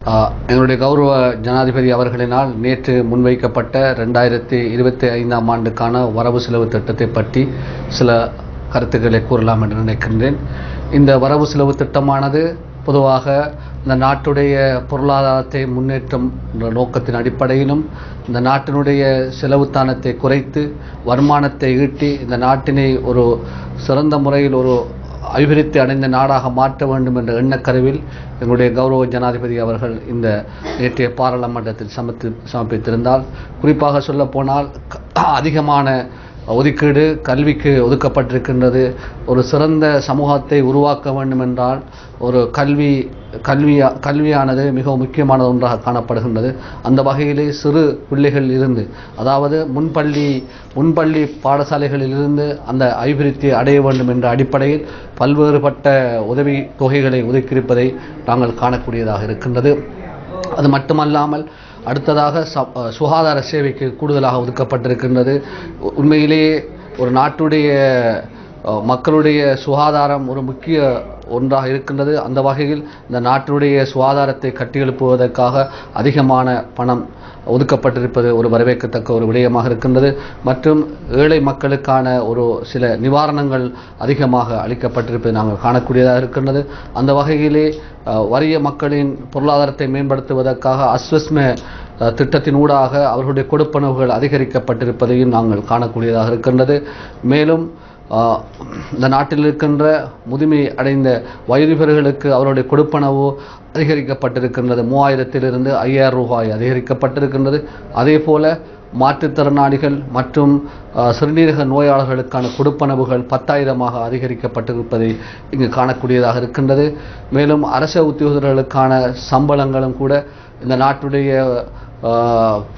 எங்களுடைய கௌரவ ஜனாதிபதி அவர்களினால் நேற்று முன்வைக்கப்பட்ட 2025ஆம் ஆண்டுக்கான வரவு செலவு திட்டத்தை பற்றி சில கருத்துக்களை கூறலாம் என்று நினைக்கின்றேன். இந்த வரவு செலவு திட்டமானது பொதுவாக இந்த நாட்டுடைய பொருளாதாரத்தை முன்னேற்றம் என்ற நோக்கத்தின் அடிப்படையிலும் இந்த நாட்டினுடைய செலவுத்தானத்தை குறைத்து வருமானத்தை ஈட்டி இந்த நாட்டினை ஒரு சிறந்த முறையில் ஒரு அபிவிருத்தி அடைந்த நாடாக மாற்ற வேண்டும் என்ற எண்ணக்கருவில் எங்களுடைய கௌரவ ஜனாதிபதி அவர்கள் இந்த நேற்றைய பாராளுமன்றத்தில் சமர்ப்பித்திருந்தால், குறிப்பாக சொல்லப்போனால் அதிகமான ஒதுக்கீடு கல்விக்கு ஒதுக்கப்பட்டிருக்கின்றது. ஒரு சிறந்த சமூகத்தை உருவாக்க வேண்டும் என்றால் ஒரு கல்வியானது மிகவும் முக்கியமான ஒன்றாக காணப்படுகின்றது. அந்த வகையிலே சிறு பிள்ளைகள் இருந்து, அதாவது முன்பள்ளி பாடசாலைகளில் இருந்து அந்த அபிவிருத்தியை அடைய வேண்டும் என்ற அடிப்படையில் பல்வேறுபட்ட உதவி தொகைகளை ஒதுக்கியிருப்பதை நாங்கள் காணக்கூடியதாக இருக்கின்றது. அது மட்டுமல்லாமல் அடுத்ததாக சுகாதார சேவைக்கு கூடுதலாக ஒதுக்கப்பட்டிருக்கின்றது. உண்மையிலேயே ஒரு நாட்டுடைய மக்களுடைய சுகாதாரம் ஒரு முக்கிய ஒன்றாக இருக்கின்றது. அந்த வகையில் இந்த நாட்டினுடைய சுகாதாரத்தை கட்டியெழுப்புவதற்காக அதிகமான பணம் ஒதுக்கப்பட்டிருப்பது ஒரு வரவேற்கத்தக்க ஒரு விடயமாக இருக்கின்றது. மற்றும் ஏழை மக்களுக்கான ஒரு சில நிவாரணங்கள் அதிகமாக அளிக்கப்பட்டிருப்பதை நாங்கள் காணக்கூடியதாக இருக்கின்றது. அந்த வகையிலே வறிய மக்களின் பொருளாதாரத்தை மேம்படுத்துவதற்காக அஸ்வஸ்ம திட்டத்தினூடாக அவர்களுடைய கொடுப்பனவுகள் அதிகரிக்கப்பட்டிருப்பதையும் நாங்கள் காணக்கூடியதாக இருக்கின்றது. மேலும் இந்த நாட்டில் இருக்கின்ற முதுமை அடைந்த வயோதிபர்களுக்கு அவருடைய கொடுப்பனவு அதிகரிக்கப்பட்டிருக்கின்றது. 3000 5000 ரூபாய் அதிகரிக்கப்பட்டிருக்கின்றது. அதே போல மாற்றுத்திறனாளிகள் மற்றும் சிறுநீரக நோயாளர்களுக்கான கொடுப்பனவுகள் 10,000 அதிகரிக்கப்பட்டிருப்பதை இங்கு காணக்கூடியதாக இருக்கின்றது. மேலும் அரச உத்தியோகர்களுக்கான சம்பளங்களும் கூட இந்த நாட்டுடைய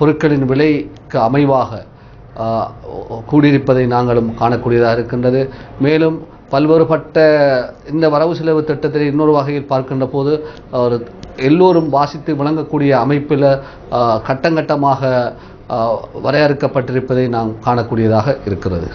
பொருட்களின் விலைக்கு அமைவாக கூடியிருப்பதை நாங்களும் காணக்கூடியதாக இருக்கின்றது. மேலும் பல்வேறுபட்ட இந்த வரவு செலவு திட்டத்தில் இன்னொரு வகையில் பார்க்கின்ற போது எல்லோரும் வாசித்து விளங்கக்கூடிய அமைப்பில் கட்டங்கட்டமாக வரையறுக்கப்பட்டிருப்பதை நாம் காணக்கூடியதாக இருக்கிறது.